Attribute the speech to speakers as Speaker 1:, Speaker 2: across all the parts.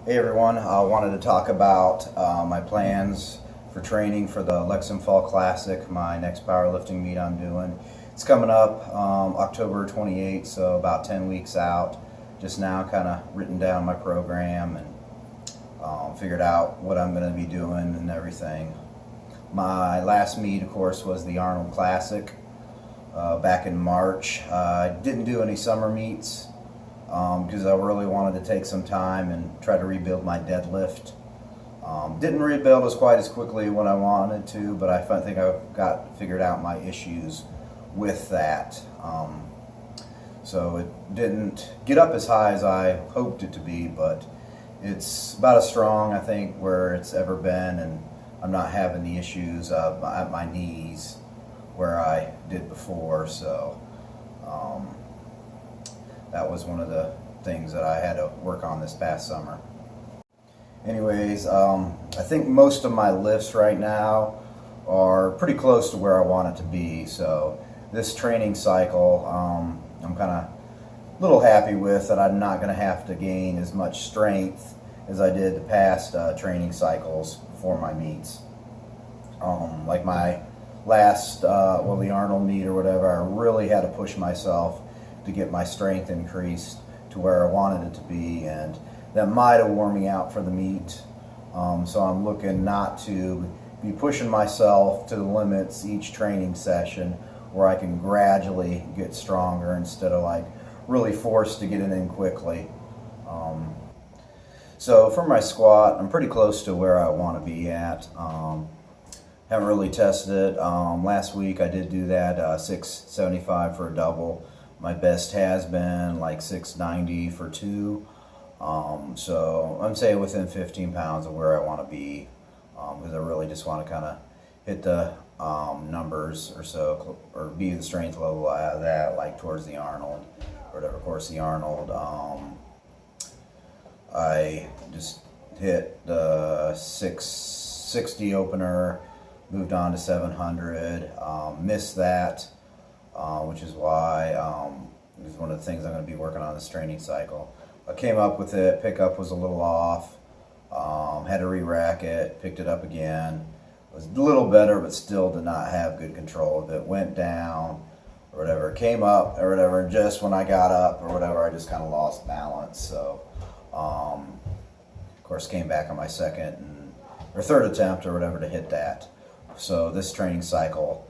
Speaker 1: Hey everyone, I wanted to talk about my plans for training for the Lexen Fall Classic, my next powerlifting meet I'm doing. It's coming up October 28th, so about 10 weeks out. Just now kind of written down my program and figured out what I'm going to be doing and everything. My last meet, of course, was the Arnold Classic back in March. I didn't do any summer meets because I really wanted to take some time and try to rebuild my deadlift. Didn't rebuild as quite as quickly when I wanted to, but I think I got figured out my issues with that. So it didn't get up as high as I hoped it to be, but it's about as strong, I think, where it's ever been, and I'm not having the issues at my knees where I did before. So that was one of the things that I had to work on this past summer. Anyways, I think most of my lifts right now are pretty close to where I want it to be. So this training cycle, I'm kind of a little happy with that. I'm not going to have to gain as much strength as I did the past training cycles for my meets. Like my last, the Arnold meet or whatever, I really had to push myself to get my strength increased to where I wanted it to be, and that might have worn me out for the meet. So I'm looking not to be pushing myself to the limits each training session, where I can gradually get stronger instead of like really forced to get it in quickly. So for my squat, I'm pretty close to where I want to be at. Haven't really tested it. Last week I did do that 675 for a double. My best has been like 690 for two. So I'm saying within 15 pounds of where I want to be, because I really just want to kind of hit the numbers or so, or be the strength level out of that, like towards the Arnold or whatever. Of course, the Arnold, I just hit the 660 opener, moved on to 700, missed that, which is why it's one of the things I'm going to be working on this training cycle. I came up with it, pickup was a little off, had to re-rack it, picked it up again. It was a little better, but still did not have good control of it. Went down or whatever, came up or whatever, and just when I got up or whatever, I just kind of lost balance. So, of course, came back on my second or third attempt or whatever to hit that. So this training cycle,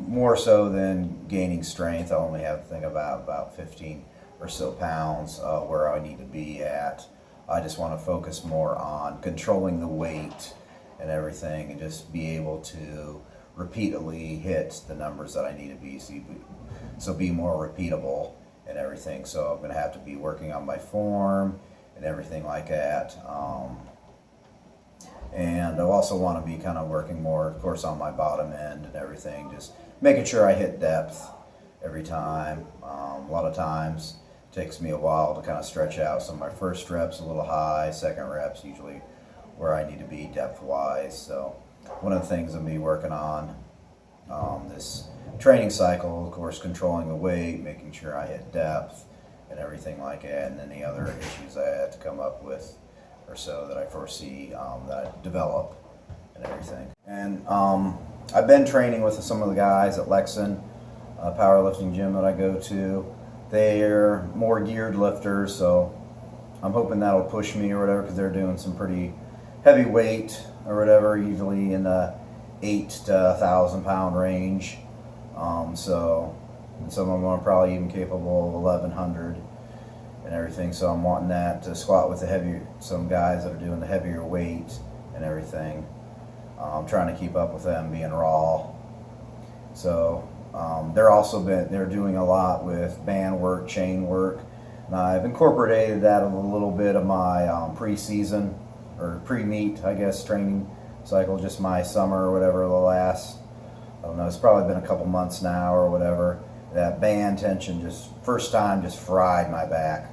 Speaker 1: more so than gaining strength, I only have to think about 15 or so pounds where I need to be at. I just want to focus more on controlling the weight and everything, and just be able to repeatedly hit the numbers that I need to be, so be more repeatable and everything. So I'm going to have to be working on my form and everything like that. And I also want to be kind of working more, of course, on my bottom end and everything, just making sure I hit depth every time. A lot of times it takes me a while to kind of stretch out. So my first rep's a little high, second rep's usually where I need to be depth-wise. So one of the things I'm going to be working on this training cycle, of course, controlling the weight, making sure I hit depth and everything like that, and any other issues I had to come up with or so that I foresee that I develop and everything. And I've been training with some of the guys at Lexen, powerlifting gym that I go to. They're more geared lifters, so I'm hoping that'll push me or whatever, because they're doing some pretty heavy weight or whatever, usually in the 8 to 1,000 pound range. So and some of them are probably even capable of 1,100 and everything. So I'm wanting that to squat with some guys that are doing the heavier weight and everything. I'm trying to keep up with them being raw. So they're doing a lot with band work, chain work. And I've incorporated that a little bit of my pre-season or pre-meet, I guess, training cycle, just my summer or whatever, the last, I don't know, it's probably been a couple months now or whatever. That band tension first time fried my back.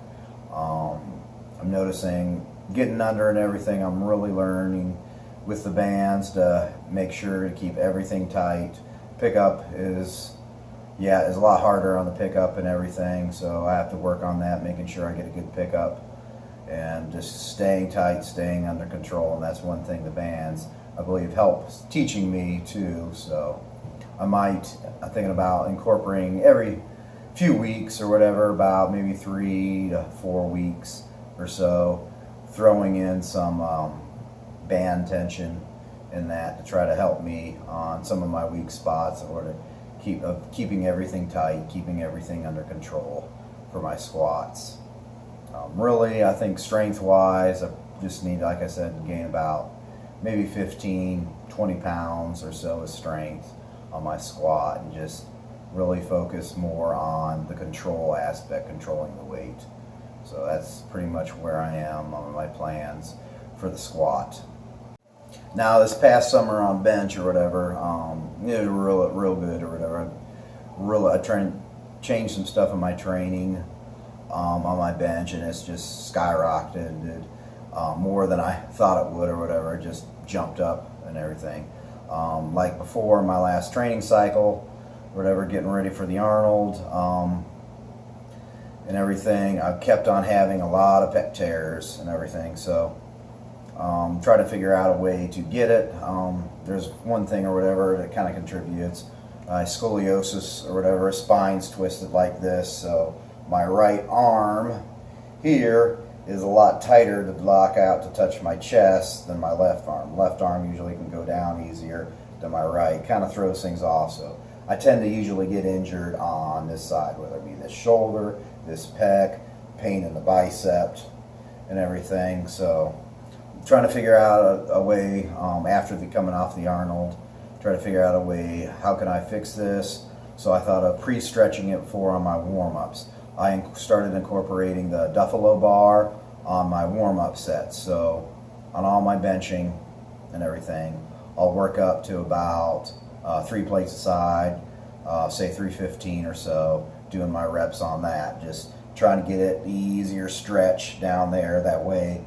Speaker 1: I'm noticing getting under and everything, I'm really learning with the bands to make sure to keep everything tight. Pickup is a lot harder on the pickup and everything, so I have to work on that, making sure I get a good pickup. And and just staying tight, staying under control. And that's one thing the bands, I believe, helps teaching me too. So I'm thinking about incorporating every few weeks or whatever, about maybe 3 to 4 weeks or so, throwing in some band tension in that to try to help me on some of my weak spots, or to keeping everything tight, keeping everything under control for my squats. Really, I think strength-wise, I just need, like I said, to gain about maybe 15, 20 pounds or so of strength on my squat, and just really focus more on the control aspect, controlling the weight. So that's pretty much where I am on my plans for the squat. Now, this past summer on bench or whatever, it was real good or whatever. I tried to change some stuff in my training on my bench, and it's just skyrocketed more than I thought it would or whatever. It just jumped up and everything. Like before my last training cycle, whatever, getting ready for the Arnold and everything, I kept on having a lot of pec tears and everything. So try to figure out a way to get it. There's one thing or whatever that kind of contributes. Scoliosis or whatever, spine's twisted like this, so my right arm here is a lot tighter to block out to touch my chest than my left arm. Left arm usually can go down easier than my right. Kind of throws things off. So I tend to usually get injured on this side, whether it be this shoulder, this pec, pain in the bicep, and everything. So I'm trying to figure out a way after coming off the Arnold. Try to figure out a way, how can I fix this? So I thought of pre-stretching it before on my warm-ups. I started incorporating the Duffalo bar on my warm-up sets. So on all my benching and everything, I'll work up to about 3 plates aside, say 315 or so, doing my reps on that. Just trying to get it the easier stretch down there. That way,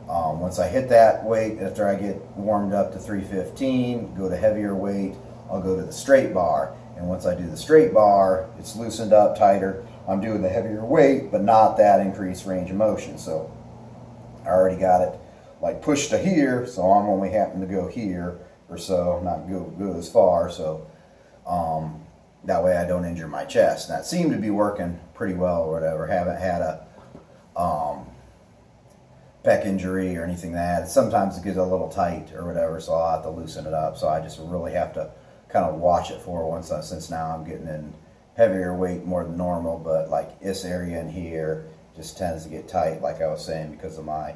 Speaker 1: once I hit that weight, after I get warmed up to 315, go to heavier weight, I'll go to the straight bar. And once I do the straight bar, it's loosened up tighter. I'm doing the heavier weight, but not that increased range of motion. So I already got it like pushed to here, so I'm only having to go here or so, not go as far. So that way I don't injure my chest. And that seemed to be working pretty well or whatever. Haven't had a pec injury or anything like that. Sometimes it gets a little tight or whatever, so I'll have to loosen it up. So I just really have to kind of watch it for since now I'm getting in heavier weight more than normal, but like this area in here just tends to get tight, like I was saying, because of my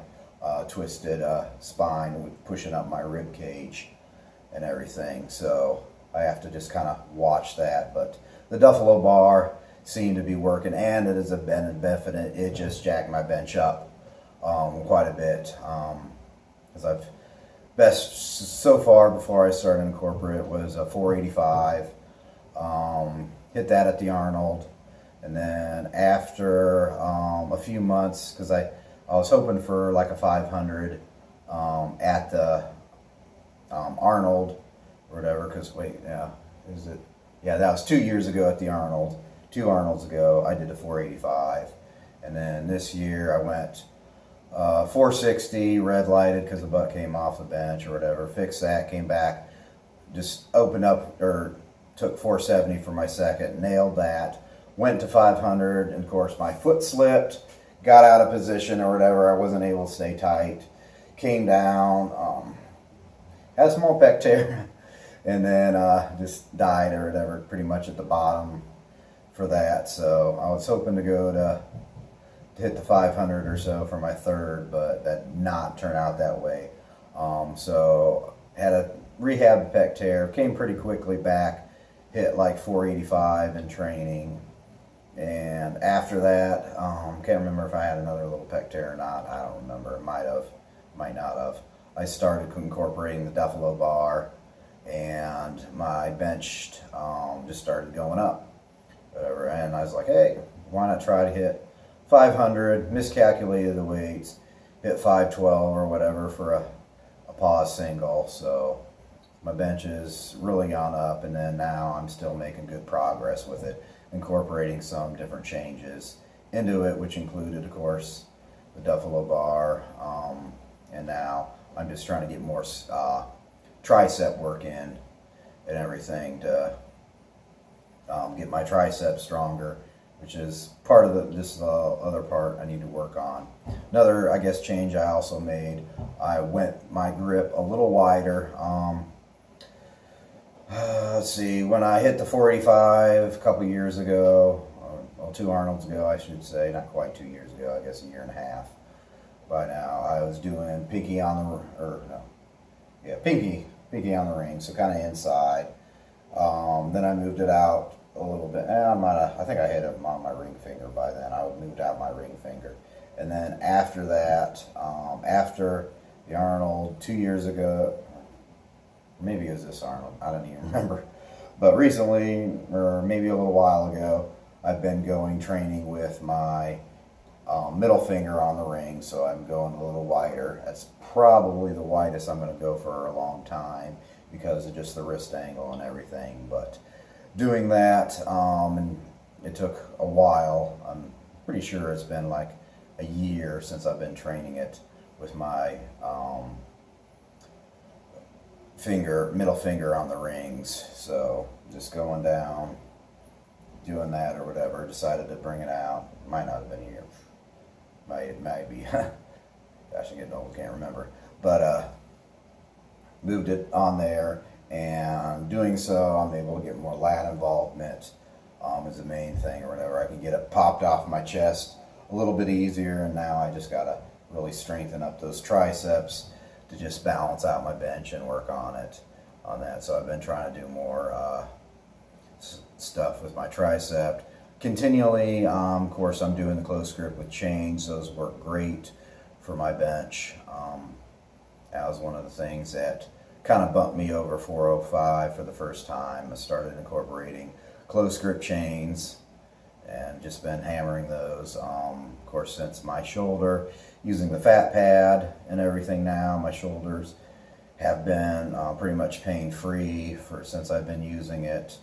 Speaker 1: twisted spine pushing up my rib cage and everything. So I have to just kind of watch that. But the Duffalo bar seemed to be working, and it has been benefit. It just jacked my bench up quite a bit. Because I've best so far before I started incorporate was a 485. Hit that at the Arnold, and then after a few months, because I was hoping for like a 500 at the Arnold or whatever. Because that was 2 years ago at the Arnold. 2 Arnolds ago, I did a 485, and then this year I went 460, red lighted because the butt came off the bench or whatever. Fixed that, came back, just opened up or took 470 for my second, nailed that, went to 500, and of course my foot slipped, got out of position or whatever. I wasn't able to stay tight, came down, had a small pec tear, and then just died or whatever, pretty much at the bottom for that. So I was hoping to go to hit the 500 or so for my third, but that did not turn out that way. So had a rehab pec tear, came pretty quickly back, hit like 485 in training, and after that, can't remember if I had another little pec tear or not. I don't remember. It might have, might not have. I started incorporating the Duffalo bar, and my bench just started going up, whatever. And I was like, hey, why not try to hit 500? Miscalculated the weights, hit 512 or whatever for a pause single. So my bench has really gone up, and then now I'm still making good progress with it, incorporating some different changes into it, which included, of course, the Duffalo bar, and now I'm just trying to get more tricep work in and everything to get my triceps stronger, which is part of this other part I need to work on. Another, I guess, change I also made, I went my grip a little wider. Let's see, when I hit the 485 a couple years ago, well, 2 Arnolds ago, I should say, not quite 2 years ago, I guess a year and a half by now, I was doing pinky on pinky on the ring, so kind of inside. Then I moved it out a little bit, and I think I hit it on my ring finger by then. I moved out my ring finger. And then after that, after the Arnold 2 years ago, maybe it was this Arnold, I don't even remember. But recently, or maybe a little while ago, I've been training with my middle finger on the ring, so I'm going a little wider. That's probably the widest I'm going to go for a long time because of just the wrist angle and everything. But doing that, and it took a while. I'm pretty sure it's been like a year since I've been training it with my middle finger on the rings. So just going down, doing that or whatever, decided to bring it out. Might not have been a year. Might be. Gosh, I'm getting old, can't remember. But moved it on there, and doing so, I'm able to get more lat involvement is the main thing or whatever. I can get it popped off my chest a little bit easier, and now I just got to really strengthen up those triceps to just balance out my bench and work on that. So I've been trying to do more stuff with my tricep. Continually, of course, I'm doing the close grip with chains. Those work great for my bench. That was one of the things that kind of bumped me over 405 for the first time. I started incorporating close grip chains and just been hammering those. Of course, since my shoulder, using the fat pad and everything now, my shoulders have been pretty much pain-free since I've been using it.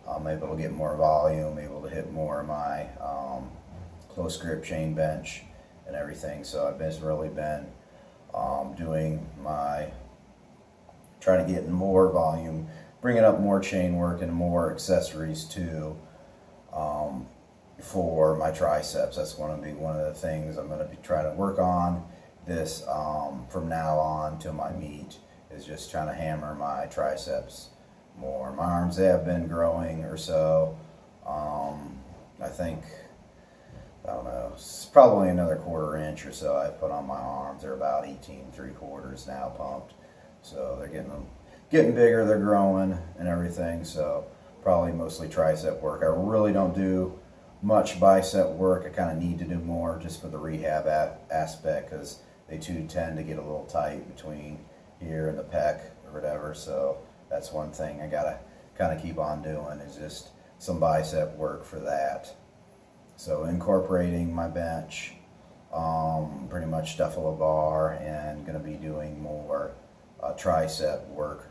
Speaker 1: I'm able to get more volume, able to hit more of my close grip chain bench and everything. So I've really been trying to get more volume, bringing up more chain work and more accessories too for my triceps. That's going to be one of the things I'm going to be trying to work on this from now on till my meet, is just trying to hammer my triceps more. My arms have been growing or so. I think, I don't know, it's probably another 1/4 inch or so I put on my arms. They're about 18 3/4 now pumped. So they're getting bigger, they're growing and everything. So probably mostly tricep work. I really don't do much bicep work. I kind of need to do more just for the rehab aspect, because they too tend to get a little tight between here and the pec or whatever. So that's one thing I gotta kind of keep on doing, is just some bicep work for that. So incorporating my bench, pretty much duffel bar, and gonna be doing more tricep work.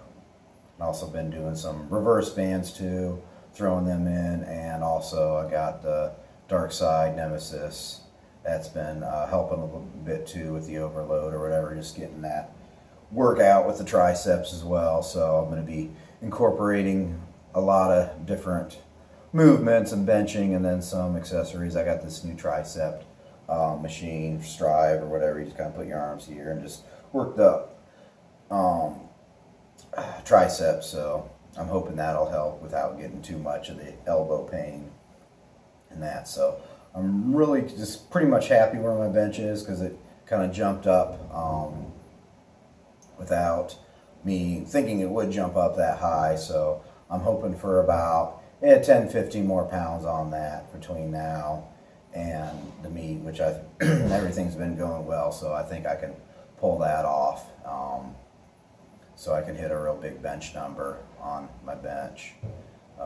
Speaker 1: And also been doing some reverse bands too, throwing them in, and also I got the Dark Side Nemesis. That's been helping a little bit too with the overload or whatever, just getting that workout with the triceps as well. So I'm going to be incorporating a lot of different movements and benching, and then some accessories. I got this new tricep machine, Strive or whatever. You just kind of put your arms here and just work the triceps. So I'm hoping that'll help without getting too much of the elbow pain and that. So I'm really just pretty much happy where my bench is, because it kind of jumped up without me thinking it would jump up that high. So I'm hoping for about 10-15 more pounds on that between now and the meet, which everything's been going well, so I think I can pull that off, so I can hit a real big bench number on my bench,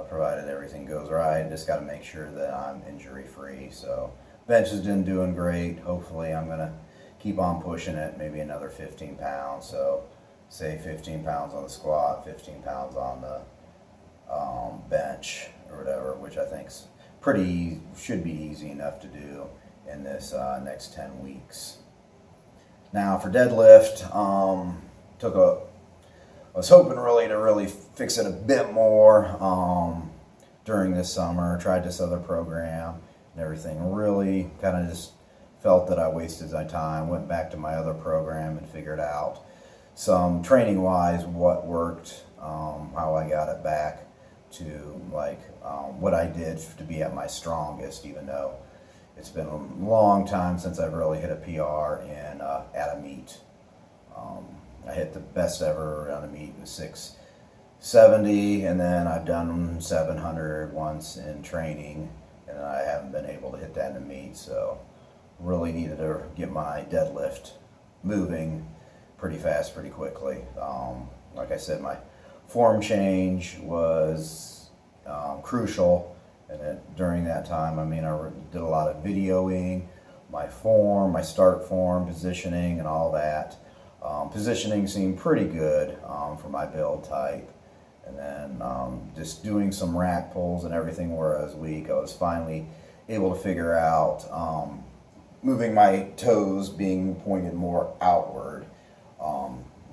Speaker 1: provided everything goes right. Just got to make sure that I'm injury free. So bench has been doing great. Hopefully I'm gonna keep on pushing it, maybe another 15 pounds. So say 15 pounds on the squat, 15 pounds on the bench or whatever, which I think should be easy enough to do in this next 10 weeks. Now for deadlift, I was hoping really to really fix it a bit more during this summer. Tried this other program and everything. Really kind of just felt that I wasted my time. Went back to my other program and figured out some training wise what worked, how I got it back to like what I did to be at my strongest, even though it's been a long time since I've really hit a PR in at a meet. I hit the best ever on a meet with 670, and then I've done 700 once in training, and I haven't been able to hit that in a meet. So really needed to get my deadlift moving pretty fast, pretty quickly. Like I said, my form change was crucial, and during that time, I mean, I did a lot of videoing, my form, my start form, positioning, and all that. Positioning seemed pretty good for my build type, and then just doing some rack pulls and everything where I was weak. I was finally able to figure out moving my toes being pointed more outward.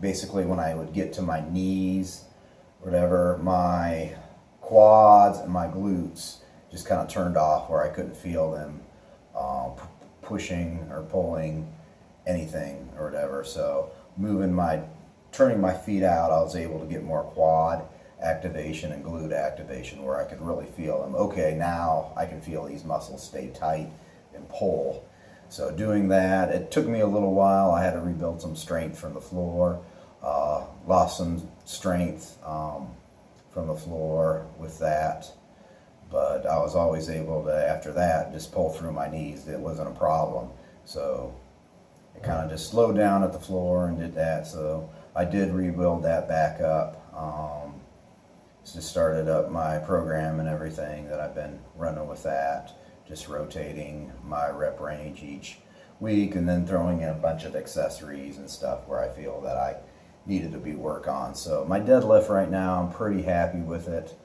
Speaker 1: Basically, when I would get to my knees, whatever, my quads and my glutes just kind of turned off where I couldn't feel them pushing or pulling anything or whatever. So turning my feet out, I was able to get more quad activation and glute activation where I could really feel them. Okay, now I can feel these muscles stay tight and pull. So doing that, it took me a little while. I had to rebuild some strength from the floor, lost some strength from the floor with that. But I was always able to, after that, just pull through my knees. It wasn't a problem. So it kind of just slowed down at the floor and did that. So I did rebuild that back up. Just started up my program and everything that I've been running with that. Just rotating my rep range each week and then throwing in a bunch of accessories and stuff where I feel that I needed to be work on. So my deadlift right now, I'm pretty happy with it.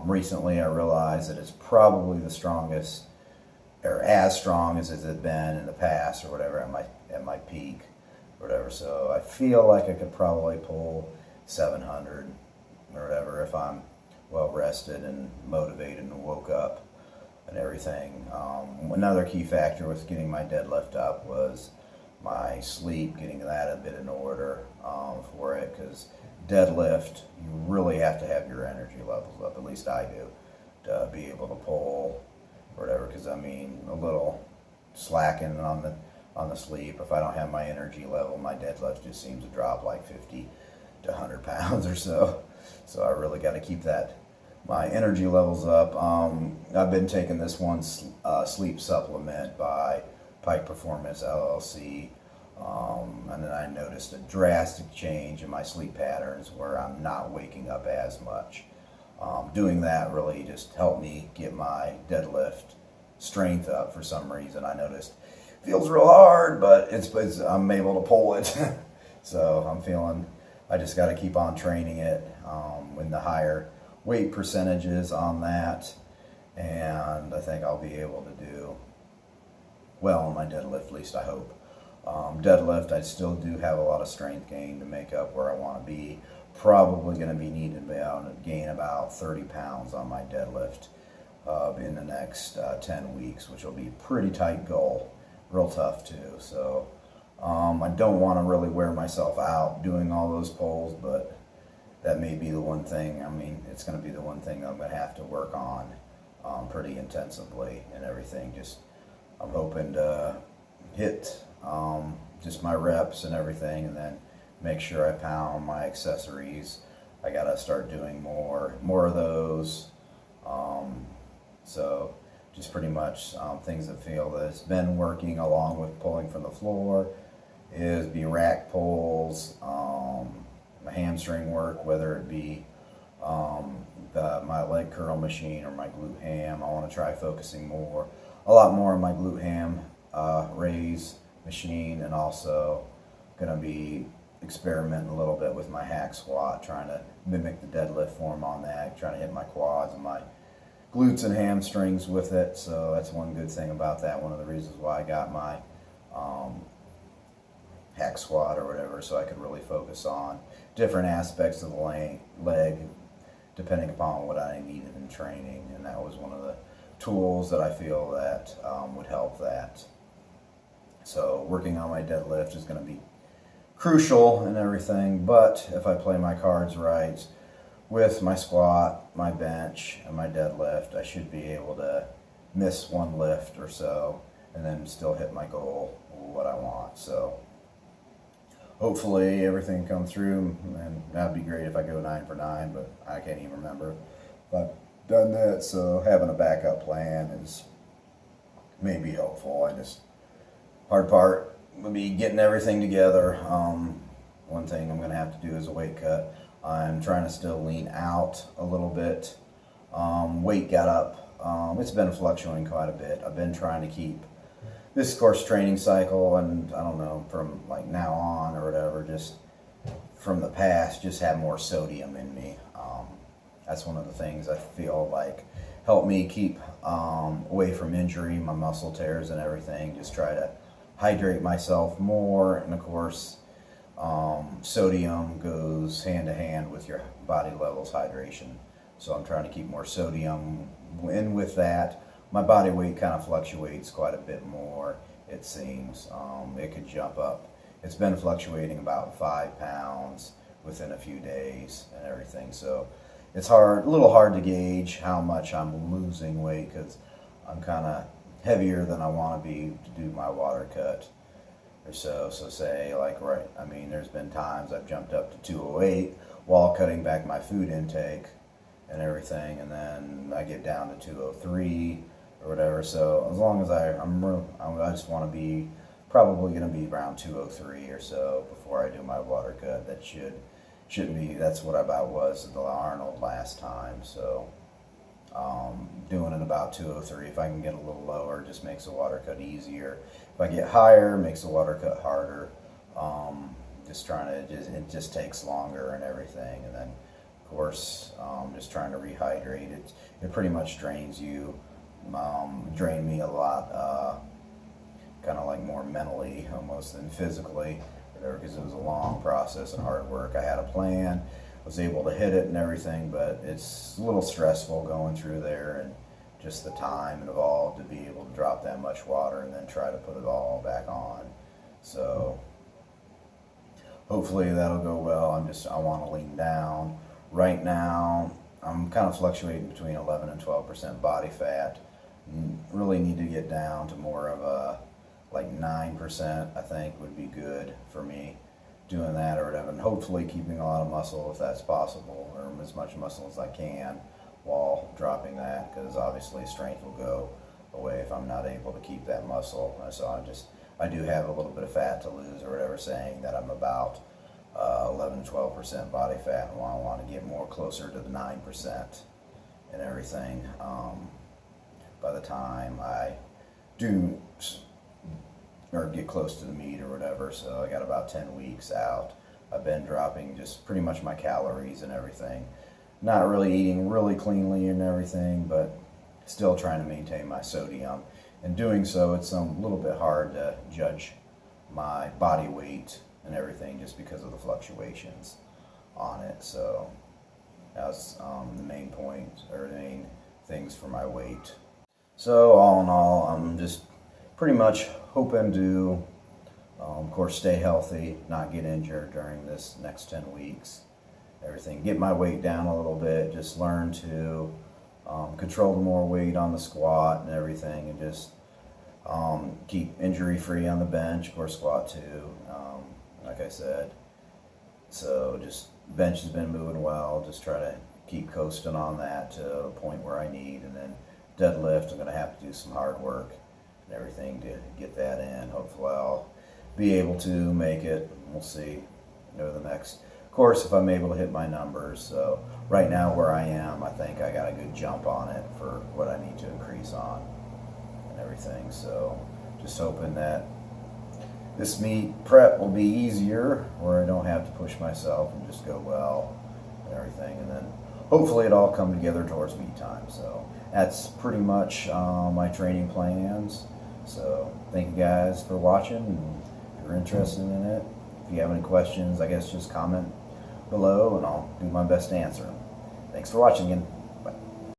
Speaker 1: Recently I realized that it's probably the strongest, or as strong as it had been in the past or whatever at my peak or whatever. So I feel like I could probably pull 700 or whatever if I'm well rested and motivated and woke up and everything. Another key factor with getting my deadlift up was my sleep, getting that a bit in order for it, because deadlift, you really have to have your energy levels up, at least I do, to be able to pull or whatever, because I mean, a little slacking on the sleep, if I don't have my energy level, my deadlift just seems to drop like 50 to 100 pounds or so. So I really got to keep my energy levels up. I've been taking this one sleep supplement by Pike Performance LLC, and then I noticed a drastic change in my sleep patterns where I'm not waking up as much. Doing that really just helped me get my deadlift strength up for some reason. I noticed it feels real hard, but I'm able to pull it. So I'm feeling I just got to keep on training it with the higher weight percentages on that, and I think I'll be able to do well on my deadlift, at least I hope. Deadlift, I still do have a lot of strength gain to make up where I want to be. Probably going to be needed to gain about 30 pounds on my deadlift in the next 10 weeks, which will be a pretty tight goal. Real tough too. So I don't want to really wear myself out doing all those pulls, but that may be the one thing. I mean, it's going to be the one thing that I'm going to have to work on pretty intensively and everything. Just I'm hoping to hit just my reps and everything, and then make sure I pound my accessories. I got to start doing more of those. So just pretty much things that feel that it's been working along with pulling from the floor is be rack pulls, my hamstring work, whether it be my leg curl machine or my glute ham. I want to try focusing a lot more on my glute ham raise machine, and also going to be experimenting a little bit with my hack squat, trying to mimic the deadlift form on that, trying to hit my quads and my glutes and hamstrings with it. So that's one good thing about that. One of the reasons why I got my back squat or whatever, so I could really focus on different aspects of the leg depending upon what I needed in training. And that was one of the tools that I feel that would help that. So working on my deadlift is going to be crucial and everything, but if I play my cards right with my squat, my bench, and my deadlift, I should be able to miss one lift or so and then still hit my goal, what I want. So hopefully everything comes through, and that'd be great if I go 9 for 9, but I can't even remember if I've done that. So having a backup plan is maybe helpful. Hard part would be getting everything together. One thing I'm going to have to do is a weight cut. I'm trying to still lean out a little bit. Weight got up. It's been fluctuating quite a bit. I've been trying to keep this course training cycle, and I don't know, from like now on or whatever, just from the past, just have more sodium in me. That's one of the things I feel like helped me keep away from injury, my muscle tears and everything. Just try to hydrate myself more, and of course sodium goes hand to hand with your body levels hydration. So I'm trying to keep more sodium in with that. My body weight kind of fluctuates quite a bit more, it seems. It could jump up. It's been fluctuating about 5 pounds within a few days and everything. So it's a little hard to gauge how much I'm losing weight, because I'm kind of heavier than I want to be to do my water cut or so. So say like, right, I mean, there's been times I've jumped up to 208 while cutting back my food intake and everything, and then I get down to 203 or whatever. So as long as I just want to be probably going to be around 203 or so before I do my water cut. That shouldn't be. That's what I about was at the Arnold last time. So doing it about 203. If I can get a little lower, just makes the water cut easier. If I get higher, makes the water cut harder. It just takes longer and everything. And then of course just trying to rehydrate it. It pretty much drains you. Drained me a lot, kind of like more mentally almost than physically, because it was a long process and hard work. I had a plan, was able to hit it and everything, but it's a little stressful going through there, and just the time involved to be able to drop that much water and then try to put it all back on. So hopefully that'll go well. I want to lean down. Right now I'm kind of fluctuating between 11 and 12% body fat. Really need to get down to more of a like 9%, I think would be good for me, doing that or whatever, and hopefully keeping a lot of muscle if that's possible, or as much muscle as I can while dropping that, because obviously strength will go away if I'm not able to keep that muscle. So I do have a little bit of fat to lose or whatever, saying that I'm about 11 to 12% body fat, and I want to get more closer to the 9% and everything by the time I do or get close to the meet or whatever. So I got about 10 weeks out. I've been dropping just pretty much my calories and everything, not really eating really cleanly and everything, but still trying to maintain my sodium. And doing so, it's a little bit hard to judge my body weight and everything just because of the fluctuations on it. So that's the main point, or the main things for my weight. So all in all, I'm just pretty much hoping to, of course, stay healthy, not get injured during this next 10 weeks. Everything, get my weight down a little bit, just learn to control the more weight on the squat and everything, and just keep injury free on the bench, of course squat too, like I said. So just bench has been moving well, just try to keep coasting on that to a point where I need, and then deadlift, I'm going to have to do some hard work and everything to get that in. Hopefully I'll be able to make it. We'll see over the next course if I'm able to hit my numbers. So right now where I am, I think I got a good jump on it for what I need to increase on and everything. So just hoping that this meet prep will be easier, where I don't have to push myself and just go well and everything, and then hopefully it all come together towards meet time. So that's pretty much my training plans. So thank you guys for watching, and if you're interested in it, If you have any questions, I guess just comment below and I'll do my best to answer them. Thanks for watching again.